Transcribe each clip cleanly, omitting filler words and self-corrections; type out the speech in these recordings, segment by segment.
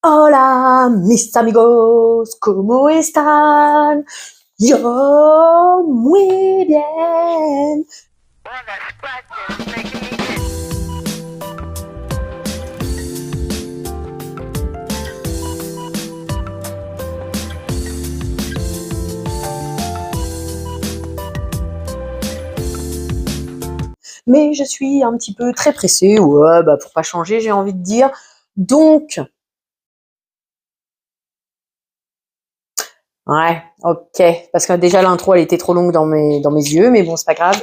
Hola, mis amigos, ¿cómo están? Yo muy bien. Mais je suis un petit peu très pressée, ouais, bah pour pas changer, j'ai envie de dire. Donc, ouais, ok, parce que déjà l'intro elle était trop longue dans mes yeux, mais bon c'est pas grave.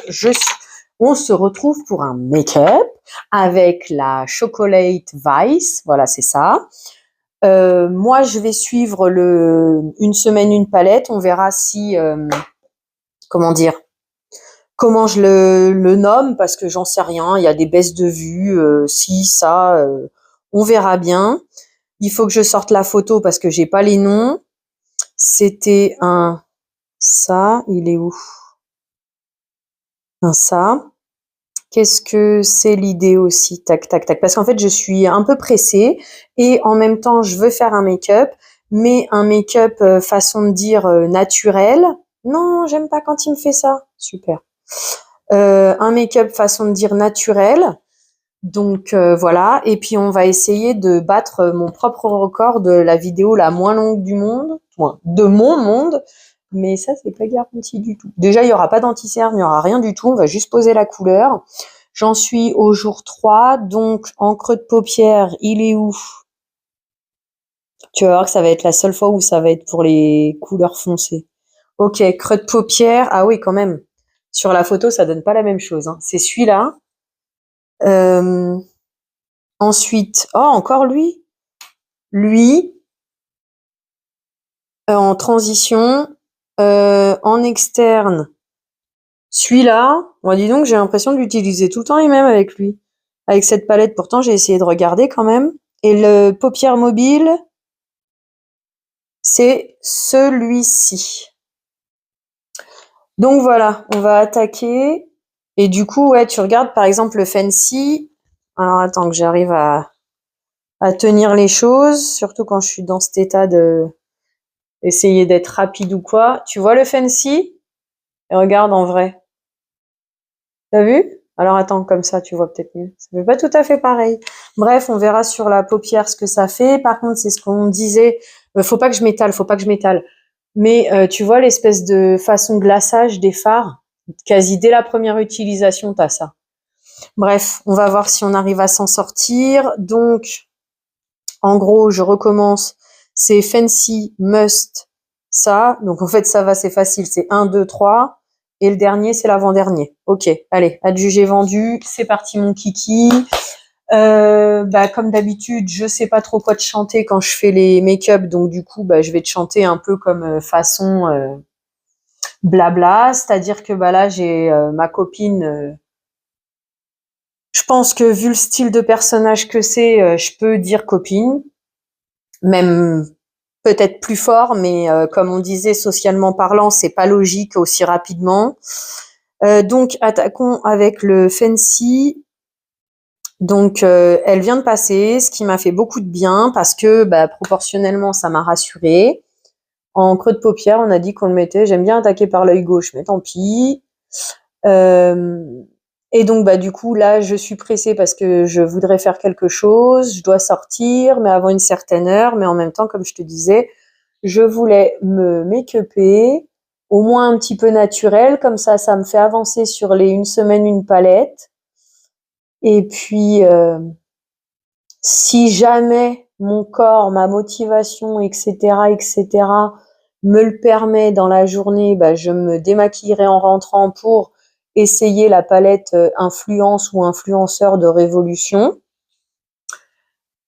On se retrouve pour un make-up avec la Chocolate Vice, voilà c'est ça. Moi je vais suivre une semaine une palette, on verra si comment dire, comment je le nomme parce que j'en sais rien. Il y a des baisses de vues, si ça, on verra bien. Il faut que je sorte la photo parce que j'ai pas les noms. C'était un ça, il est où? Un ça. Qu'est-ce que c'est l'idée aussi? Tac, tac, tac. Parce qu'en fait, je suis un peu pressée et en même temps, je veux faire un make-up, mais un make-up façon de dire naturel. Non, j'aime pas quand il me fait ça. Super. Un make-up façon de dire naturel. Donc voilà. Et puis on va essayer de battre mon propre record de la vidéo la moins longue du monde, enfin, de mon monde. Mais ça, c'est pas garanti du tout. Déjà, il y aura pas d'anti-cerne, il y aura rien du tout. On va juste poser la couleur. J'en suis au jour 3, donc en creux de paupière, il est où? Tu vas voir que ça va être la seule fois où ça va être pour les couleurs foncées. Ok, creux de paupière. Ah oui, quand même. Sur la photo, ça donne pas la même chose, hein. C'est celui-là. Euh, Ensuite, oh, encore lui. Lui, en transition, en externe. Celui-là, moi dis donc, j'ai l'impression d'utiliser tout le temps les mêmes avec lui. Avec cette palette, pourtant j'ai essayé de regarder quand même. Et le paupière mobile, c'est celui-ci. Donc voilà, on va attaquer. Et du coup, ouais, tu regardes par exemple le Fancy. Alors attends que j'arrive à tenir les choses, surtout quand je suis dans cet état de essayer d'être rapide ou quoi. Tu vois le Fancy? Et regarde en vrai. T'as vu? Alors attends, comme ça, tu vois peut-être mieux. Ça fait pas tout à fait pareil. Bref, on verra sur la paupière ce que ça fait. Par contre, c'est ce qu'on disait. Faut pas que je m'étale, faut pas que je m'étale. Mais tu vois l'espèce de façon glaçage des fards, quasi dès la première utilisation, t'as ça. Bref, on va voir si on arrive à s'en sortir. Donc, en gros, je recommence. C'est Fancy, Must, ça. Donc en fait, ça va, c'est facile. C'est 1, 2, 3. Et le dernier, c'est l'avant-dernier. Ok, allez, adjugé vendu. C'est parti, mon kiki. Bah, comme d'habitude, je sais pas trop quoi te chanter quand je fais les make-up. Donc du coup, bah, je vais te chanter un peu comme façon blabla. C'est-à-dire que bah, là, j'ai ma copine. Je pense que vu le style de personnage que c'est, je peux dire copine. Même peut-être plus fort, mais comme on disait, socialement parlant, c'est pas logique aussi rapidement. Donc, attaquons avec le Fancy. Donc, elle vient de passer, ce qui m'a fait beaucoup de bien parce que, bah, proportionnellement, ça m'a rassurée. En creux de paupière, on a dit qu'on le mettait. J'aime bien attaquer par l'œil gauche, mais tant pis. Euh, et donc, bah, du coup, là, je suis pressée parce que je voudrais faire quelque chose. Je dois sortir, mais avant une certaine heure. Mais en même temps, comme je te disais, je voulais me make-upper, au moins un petit peu naturel, comme ça me fait avancer sur les une semaine, une palette. Et puis, si jamais mon corps, ma motivation, etc., etc., me le permet dans la journée, bah, je me démaquillerai en rentrant pour essayer la palette influence ou influenceur de révolution.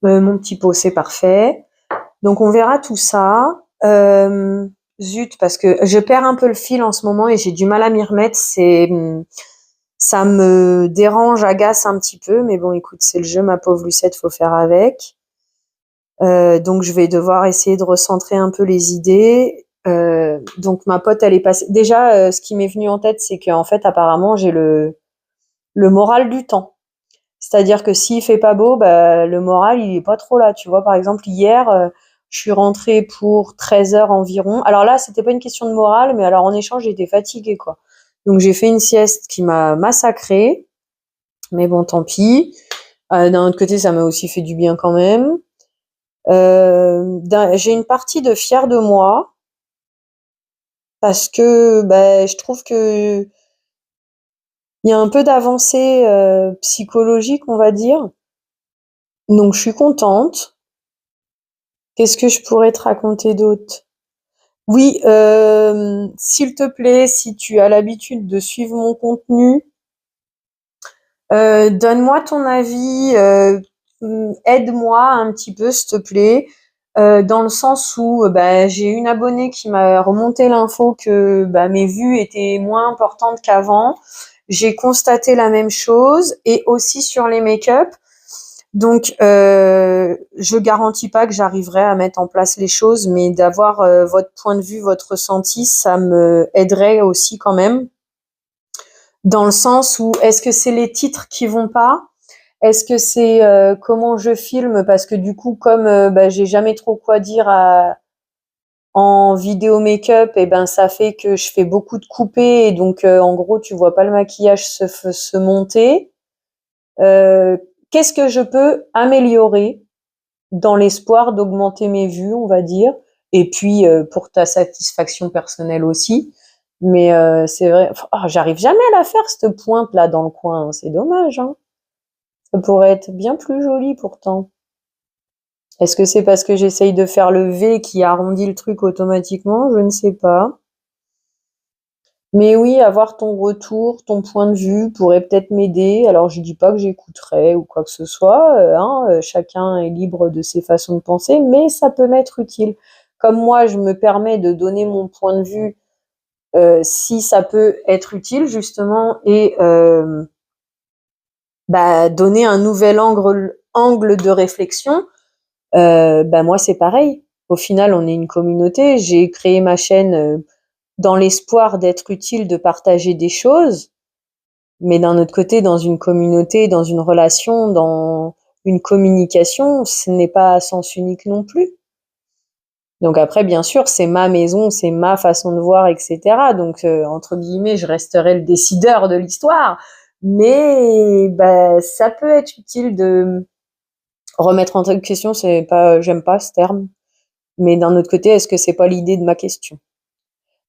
Mon petit pot, c'est parfait. Donc on verra tout ça. Zut, parce que je perds un peu le fil en ce moment et j'ai du mal à m'y remettre. Ça me dérange, agace un petit peu, mais bon, écoute, c'est le jeu, ma pauvre Lucette, faut faire avec. Donc je vais devoir essayer de recentrer un peu les idées. Donc ma pote, elle est passée. Déjà, ce qui m'est venu en tête, c'est qu'en fait, apparemment, j'ai le moral du temps. C'est-à-dire que s'il fait pas beau, bah, le moral, il est pas trop là. Tu vois, par exemple, hier, je suis rentrée pour 13 heures environ. Alors là, c'était pas une question de morale, mais alors en échange, j'étais fatiguée, quoi. Donc j'ai fait une sieste qui m'a massacrée. Mais bon, tant pis. D'un autre côté, ça m'a aussi fait du bien quand même. J'ai une partie de fière de moi parce que bah, je trouve que il y a un peu d'avancée psychologique, on va dire. Donc je suis contente. Qu'est-ce que je pourrais te raconter d'autre? Oui, s'il te plaît, si tu as l'habitude de suivre mon contenu, donne-moi ton avis, aide-moi un petit peu, s'il te plaît, dans le sens où bah, j'ai une abonnée qui m'a remonté l'info que bah, mes vues étaient moins importantes qu'avant. J'ai constaté la même chose et aussi sur les make-up. Donc, je garantis pas que j'arriverai à mettre en place les choses, mais d'avoir votre point de vue, votre ressenti, ça me aiderait aussi quand même. Dans le sens où est-ce que c'est les titres qui vont pas? Est-ce que c'est comment je filme? Parce que du coup, comme bah, j'ai jamais trop quoi dire en vidéo make-up, et ben ça fait que je fais beaucoup de coupés et donc en gros tu vois pas le maquillage se monter. Euh, Qu'est-ce que je peux améliorer dans l'espoir d'augmenter mes vues, on va dire, et puis pour ta satisfaction personnelle aussi. Mais c'est vrai, j'arrive jamais à la faire cette pointe là dans le coin, hein. C'est dommage, hein. Ça pourrait être bien plus joli pourtant. Est-ce que c'est parce que j'essaye de faire le V qui arrondit le truc automatiquement? Je ne sais pas. Mais oui, avoir ton retour, ton point de vue pourrait peut-être m'aider. Alors je dis pas que j'écouterai ou quoi que ce soit, hein, chacun est libre de ses façons de penser, mais ça peut m'être utile. Comme moi, je me permets de donner mon point de vue, si ça peut être utile justement et bah, donner un nouvel angle de réflexion. Bah moi c'est pareil. Au final, on est une communauté. J'ai créé ma chaîne dans l'espoir d'être utile, de partager des choses. Mais d'un autre côté, dans une communauté, dans une relation, dans une communication, ce n'est pas à sens unique non plus. Donc après, bien sûr, c'est ma maison, c'est ma façon de voir, etc. Donc, entre guillemets, je resterai le décideur de l'histoire. Mais bah, ça peut être utile de remettre en question, c'est pas, j'aime pas ce terme. Mais d'un autre côté, est-ce que c'est pas l'idée de ma question?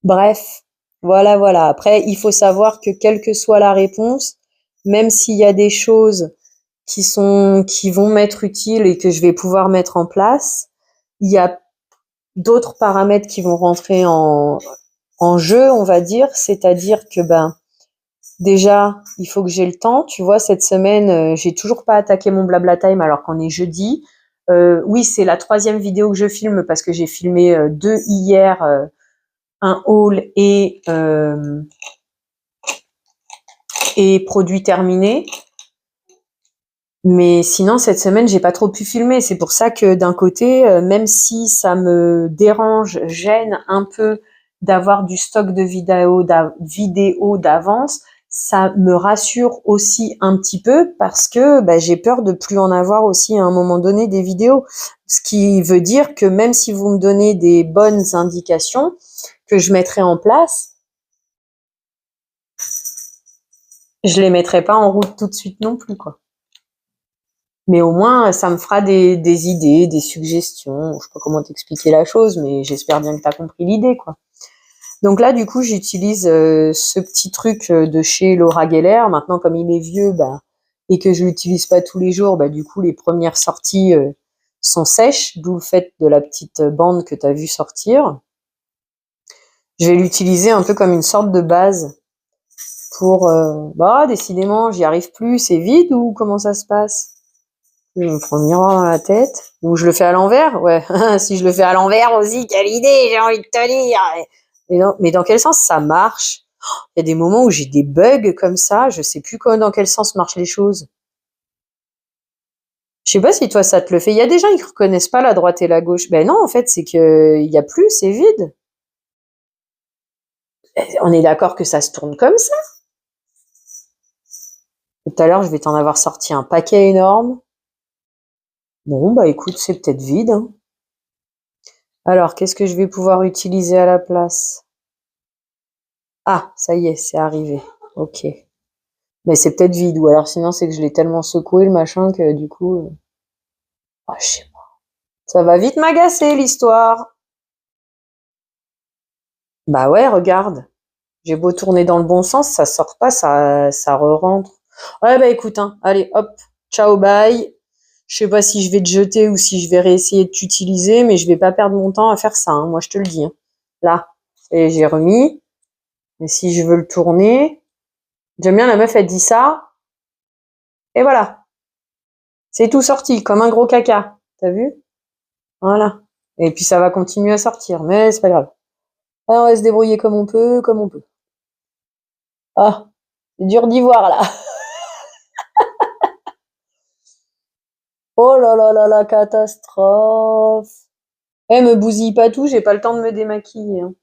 Bref, voilà, voilà. Après, il faut savoir que quelle que soit la réponse, même s'il y a des choses qui vont m'être utiles et que je vais pouvoir mettre en place, il y a d'autres paramètres qui vont rentrer en jeu, on va dire. C'est-à-dire que, ben, déjà, il faut que j'ai le temps. Tu vois, cette semaine, j'ai toujours pas attaqué mon blabla time alors qu'on est jeudi. Oui, c'est la 3e vidéo que je filme parce que j'ai filmé 2 hier, un haul et produit terminé. Mais sinon, cette semaine, j'ai pas trop pu filmer. C'est pour ça que d'un côté, même si ça me dérange, gêne un peu d'avoir du stock de vidéos d'avance, ça me rassure aussi un petit peu parce que bah, j'ai peur de plus en avoir aussi à un moment donné des vidéos. Ce qui veut dire que même si vous me donnez des bonnes indications que je mettrai en place, je les mettrai pas en route tout de suite non plus, quoi. Mais au moins, ça me fera des idées, des suggestions. Je sais pas comment t'expliquer la chose, mais j'espère bien que t'as compris l'idée, quoi. Donc là, du coup, j'utilise ce petit truc de chez Laura Geller. Maintenant, comme il est vieux, bah, et que je l'utilise pas tous les jours, bah, du coup, les premières sorties sont sèches, d'où le fait de la petite bande que t'as vu sortir. Je vais l'utiliser un peu comme une sorte de base pour... bah, décidément, j'y arrive plus, c'est vide ou comment ça se passe? Je me prends le miroir dans la tête. Ou je le fais à l'envers? Ouais. Si je le fais à l'envers aussi, quelle idée, j'ai envie de te dire. Mais dans quel sens ça marche? Il y a des moments où j'ai des bugs comme ça, je sais plus dans quel sens marchent les choses. Je sais pas si toi ça te le fait. Il y a des gens qui reconnaissent pas la droite et la gauche. Ben non, en fait, c'est que il y a plus, c'est vide. On est d'accord que ça se tourne comme ça. Tout à l'heure, je vais t'en avoir sorti un paquet énorme. Bon, bah écoute, c'est peut-être vide, hein. Alors, qu'est-ce que je vais pouvoir utiliser à la place? Ah, ça y est, c'est arrivé. Ok. Mais c'est peut-être vide, ou alors sinon c'est que je l'ai tellement secoué le machin que du coup. Ah, je sais pas. Ça va vite m'agacer l'histoire. Bah ouais, regarde. J'ai beau tourner dans le bon sens, ça sort pas, ça re-rentre. Ouais, bah écoute, hein, allez, hop, ciao, bye. Je sais pas si je vais te jeter ou si je vais réessayer de t'utiliser, mais je vais pas perdre mon temps à faire ça, hein, moi je te le dis, hein. Là, et j'ai remis. Mais si je veux le tourner, j'aime bien la meuf, elle dit ça, et voilà. C'est tout sorti, comme un gros caca. T'as vu? Voilà. Et puis ça va continuer à sortir, mais c'est pas grave. Alors, on va se débrouiller comme on peut, comme on peut. Ah, c'est dur d'y voir là. Oh là là là la catastrophe. Eh, me bousille pas tout, j'ai pas le temps de me démaquiller, hein.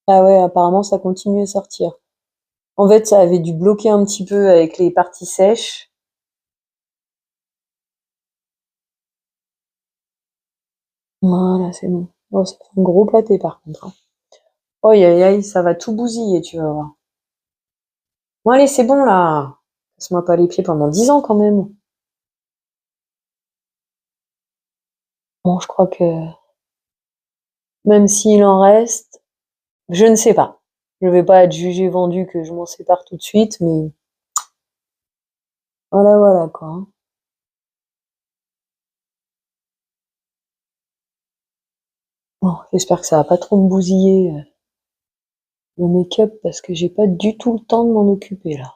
Ah ouais, apparemment ça continue à sortir. En fait, ça avait dû bloquer un petit peu avec les parties sèches. Voilà, c'est bon. Oh, ça fait un gros pâté par contre, hein. Oh aïe aïe aïe, ça va tout bousiller, tu vas voir. Bon allez, c'est bon là. Casse-moi pas les pieds pendant 10 ans quand même. Bon, je crois que même s'il en reste, je ne sais pas. Je vais pas être jugé vendu que je m'en sépare tout de suite, mais voilà, voilà quoi, hein. Bon, j'espère que ça va pas trop me bousiller le make-up parce que j'ai pas du tout le temps de m'en occuper là.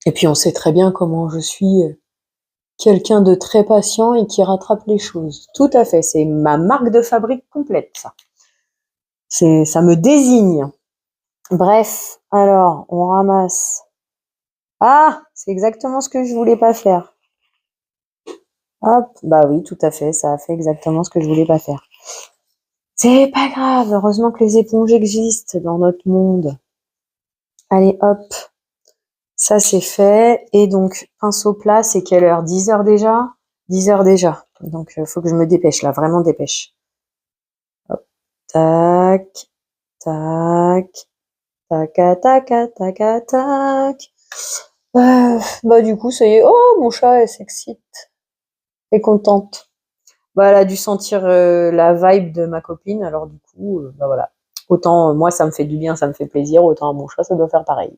Et puis on sait très bien comment je suis quelqu'un de très patient et qui rattrape les choses. Tout à fait, c'est ma marque de fabrique complète ça. Ça me désigne. Bref, alors on ramasse. Ah, c'est exactement ce que je voulais pas faire. Hop, bah oui, tout à fait, ça a fait exactement ce que je voulais pas faire. C'est pas grave, heureusement que les éponges existent dans notre monde. Allez, hop, ça c'est fait. Et donc, pinceau plat, c'est quelle heure? 10 heures déjà? 10 heures déjà. Donc, faut que je me dépêche là, vraiment dépêche. Hop, tac, tac, tac, tac, tac, tac, tac. Bah du coup, ça y est. Oh, mon chat, elle s'excite. Elle est contente. Bah, elle a dû sentir la vibe de ma copine, alors du coup, bah voilà. Autant moi, ça me fait du bien, ça me fait plaisir, autant à mon chat, ça doit faire pareil.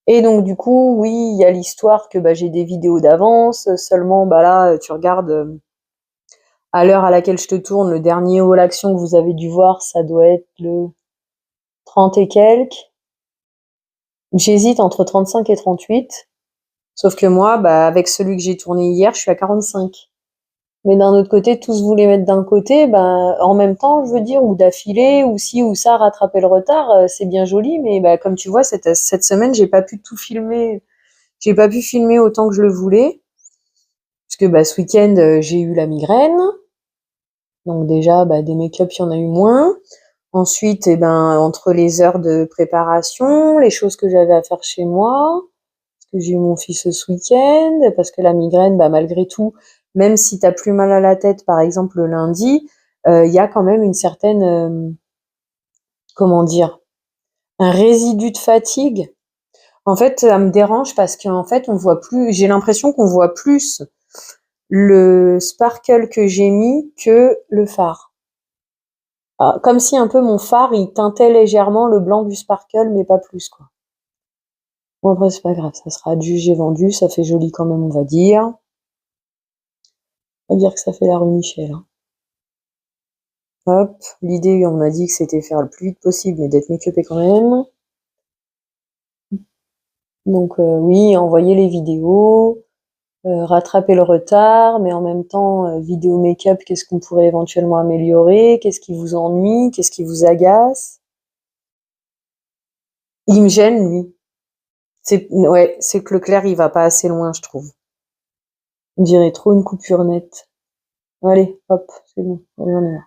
Et donc du coup, oui, il y a l'histoire que bah, j'ai des vidéos d'avance, seulement bah là, tu regardes à l'heure à laquelle je te tourne, le dernier haul action que vous avez dû voir, ça doit être le 30 et quelques. J'hésite entre 35 et 38. Sauf que moi, bah, avec celui que j'ai tourné hier, je suis à 45. Mais d'un autre côté, tous voulaient mettre d'un côté, ben, en même temps, je veux dire, ou d'affilée, ou ci ou ça, rattraper le retard, c'est bien joli, mais bah, comme tu vois, cette semaine, j'ai pas pu tout filmer, j'ai pas pu filmer autant que je le voulais, parce que bah, ce week-end, j'ai eu la migraine, donc déjà, bah, des make-up, il y en a eu moins. Ensuite, eh ben, entre les heures de préparation, les choses que j'avais à faire chez moi, parce que j'ai eu mon fils ce week-end, parce que la migraine, bah, malgré tout, même si t'as plus mal à la tête, par exemple, le lundi, il y a quand même une certaine, comment dire, un résidu de fatigue. En fait, ça me dérange parce qu'en fait, on voit plus, j'ai l'impression qu'on voit plus le sparkle que j'ai mis que le fard. Ah, comme si un peu mon fard, il teintait légèrement le blanc du sparkle, mais pas plus, quoi. Bon, après, c'est pas grave, ça sera adjugé vendu, ça fait joli quand même, on va dire. On va dire que ça fait la rue Michel, hein. Hop, l'idée, on a dit que c'était faire le plus vite possible, mais d'être make-upé quand même. Donc oui, envoyer les vidéos, rattraper le retard, mais en même temps, vidéo make-up, qu'est-ce qu'on pourrait éventuellement améliorer? Qu'est-ce qui vous ennuie? Qu'est-ce qui vous agace? Il me gêne, lui. Ouais, c'est que le clair, il va pas assez loin, je trouve. On dirait trop une coupure nette. Allez, hop, c'est bon. Allez, on y va.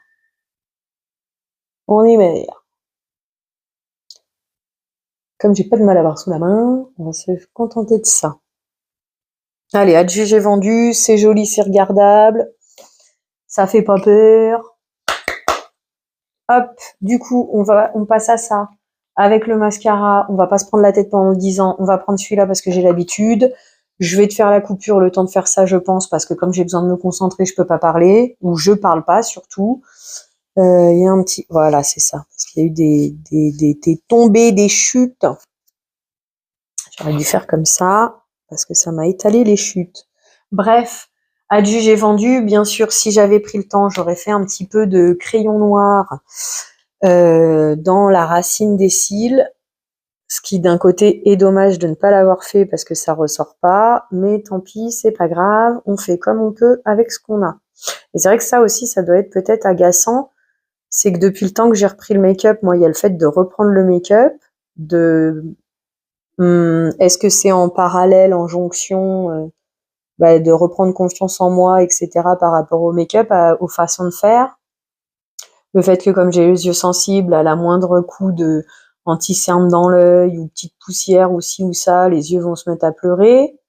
On y va. Comme j'ai pas de malabar sous la main, on va se contenter de ça. Allez, adjugé vendu, c'est joli, c'est regardable, ça fait pas peur. Hop, du coup, on passe à ça. Avec le mascara, on va pas se prendre la tête pendant 10 ans, on va prendre celui-là parce que j'ai l'habitude. Je vais te faire la coupure le temps de faire ça, je pense, parce que comme j'ai besoin de me concentrer, je peux pas parler, ou je parle pas surtout. Il y a un petit, voilà, c'est ça, parce qu'il y a eu des tombées, des chutes. J'aurais dû faire comme ça, parce que ça m'a étalé les chutes. Bref, adjugé vendu, bien sûr, si j'avais pris le temps, j'aurais fait un petit peu de crayon noir dans la racine des cils, ce qui d'un côté est dommage de ne pas l'avoir fait parce que ça ressort pas, mais tant pis, c'est pas grave, on fait comme on peut avec ce qu'on a. Et c'est vrai que ça aussi, ça doit être peut-être agaçant, c'est que depuis le temps que j'ai repris le make-up, moi, il y a le fait de reprendre le make-up, de est-ce que c'est en parallèle, en jonction, de reprendre confiance en moi, etc. par rapport au make-up, aux façons de faire. Le fait que comme j'ai les yeux sensibles, à la moindre coup de anti-cerne dans l'œil ou petite poussière ou ci ou ça, les yeux vont se mettre à pleurer.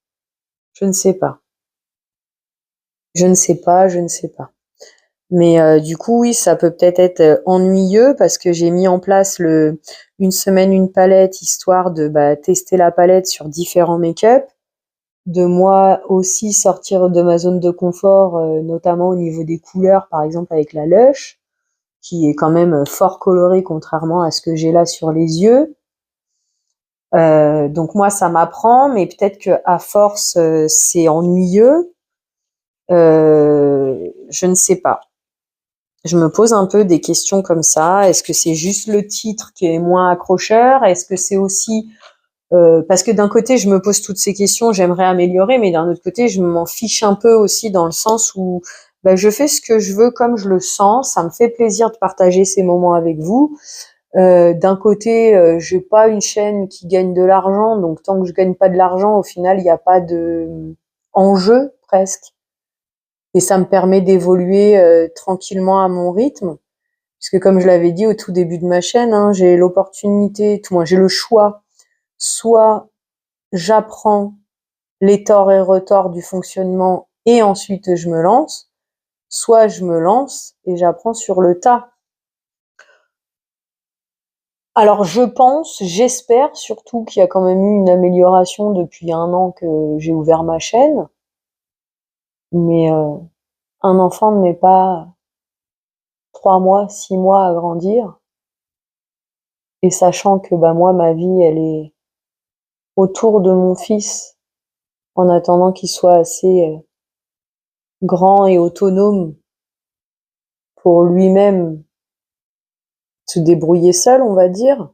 Je ne sais pas. Je ne sais pas, je ne sais pas. Mais du coup, oui, ça peut peut-être être ennuyeux parce que j'ai mis en place une semaine une palette histoire de tester la palette sur différents make-up, de moi aussi sortir de ma zone de confort, notamment au niveau des couleurs, par exemple avec la Lush, qui est quand même fort colorée contrairement à ce que j'ai là sur les yeux. Donc moi, ça m'apprend, mais peut-être que à force, c'est ennuyeux. Je ne sais pas. Je me pose un peu des questions comme ça. Est-ce que c'est juste le titre qui est moins accrocheur? Est-ce que c'est aussi parce que d'un côté, je me pose toutes ces questions, j'aimerais améliorer, mais d'un autre côté, je m'en fiche un peu aussi dans le sens où je fais ce que je veux comme je le sens. Ça me fait plaisir de partager ces moments avec vous. D'un côté, j'ai pas une chaîne qui gagne de l'argent, donc tant que je gagne pas de l'argent, au final, il n'y a pas de enjeu presque. Et ça me permet d'évoluer tranquillement à mon rythme. Puisque comme je l'avais dit au tout début de ma chaîne, hein, j'ai l'opportunité, tout moins j'ai le choix, soit j'apprends les torts et retorts du fonctionnement et ensuite je me lance, soit je me lance et j'apprends sur le tas. Alors je pense, j'espère surtout qu'il y a quand même eu une amélioration depuis 1 an que j'ai ouvert ma chaîne, mais un enfant ne met pas 3 mois, 6 mois à grandir, et sachant que moi ma vie elle est autour de mon fils en attendant qu'il soit assez grand et autonome pour lui-même se débrouiller seul, on va dire.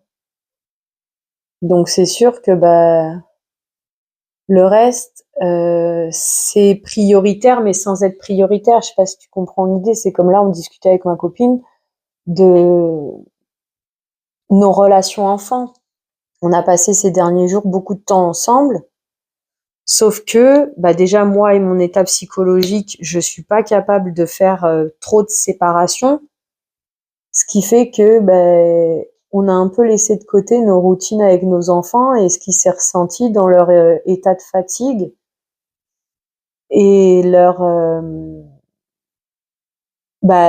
Donc c'est sûr que le reste, c'est prioritaire, mais sans être prioritaire. Je sais pas si tu comprends l'idée. C'est comme là, on discutait avec ma copine de nos relations enfants. On a passé ces derniers jours beaucoup de temps ensemble. Sauf que, déjà, moi et mon état psychologique, je suis pas capable de faire trop de séparation. Ce qui fait que, on a un peu laissé de côté nos routines avec nos enfants et ce qui s'est ressenti dans leur état de fatigue et leur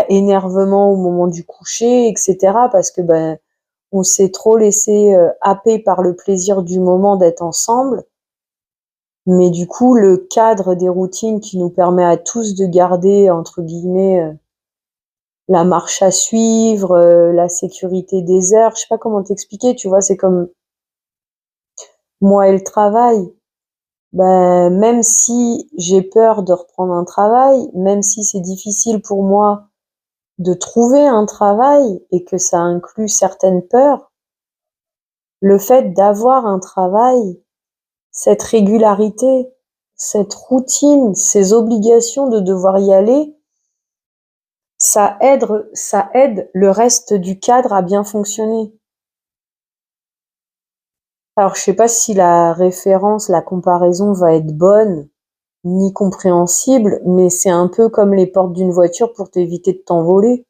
énervement au moment du coucher, etc. Parce que on s'est trop laissé happer par le plaisir du moment d'être ensemble. Mais du coup, le cadre des routines qui nous permet à tous de garder, entre guillemets, la marche à suivre, la sécurité des heures, je sais pas comment t'expliquer, tu vois, c'est comme moi et le travail. Même si j'ai peur de reprendre un travail, même si c'est difficile pour moi de trouver un travail et que ça inclut certaines peurs, le fait d'avoir un travail, cette régularité, cette routine, ces obligations de devoir y aller, ça aide le reste du cadre à bien fonctionner. Alors, je sais pas si la référence, la comparaison va être bonne, ni compréhensible, mais c'est un peu comme les portes d'une voiture pour t'éviter de t'envoler,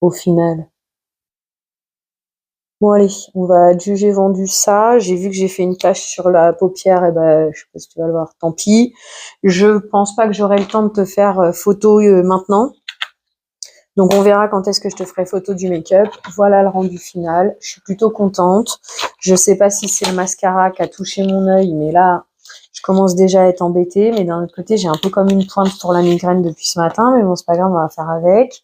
au final. Bon allez, on va adjuger vendu ça. J'ai vu que j'ai fait une tache sur la paupière, et ben je sais pas si tu vas le voir, tant pis. Je pense pas que j'aurai le temps de te faire photo maintenant. Donc on verra quand est-ce que je te ferai photo du make-up. Voilà le rendu final. Je suis plutôt contente. Je sais pas si c'est le mascara qui a touché mon œil, mais là, je commence déjà à être embêtée. Mais d'un autre côté, j'ai un peu comme une pointe pour la migraine depuis ce matin. Mais bon, c'est pas grave, on va faire avec.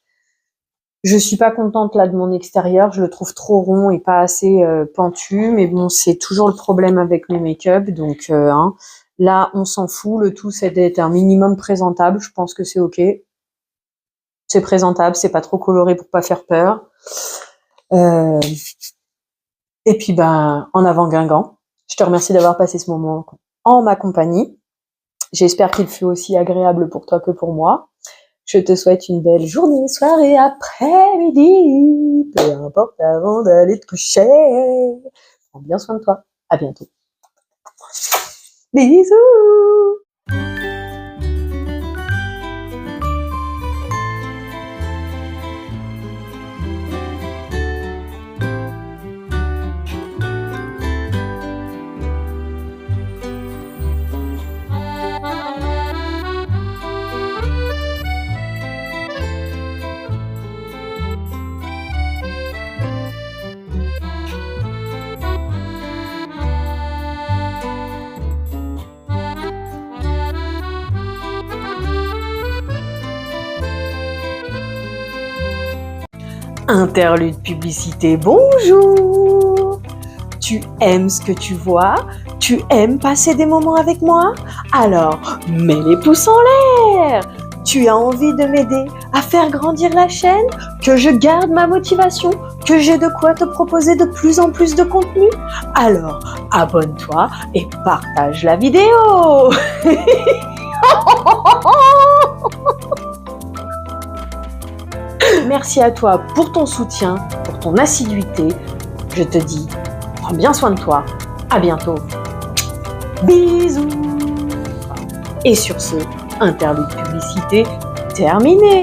Je suis pas contente là de mon extérieur. Je le trouve trop rond et pas assez pentu. Mais bon, c'est toujours le problème avec mes make-up. Donc là, on s'en fout. Le tout, c'est d'être un minimum présentable. Je pense que c'est OK. C'est présentable, c'est pas trop coloré pour pas faire peur. Et puis en avant Guingamp. Je te remercie d'avoir passé ce moment en ma compagnie. J'espère qu'il fut aussi agréable pour toi que pour moi. Je te souhaite une belle journée, soirée, après-midi, peu importe avant d'aller te coucher. Prends bien soin de toi. À bientôt. Bisous. Interlude publicité, bonjour. Tu aimes ce que tu vois? Tu aimes passer des moments avec moi? Alors, mets les pouces en l'air. Tu as envie de m'aider à faire grandir la chaîne? Que je garde ma motivation? Que j'ai de quoi te proposer de plus en plus de contenu? Alors, abonne-toi et partage la vidéo. Merci à toi pour ton soutien, pour ton assiduité. Je te dis, prends bien soin de toi. À bientôt. Bisous. Et sur ce, interlude publicité terminé.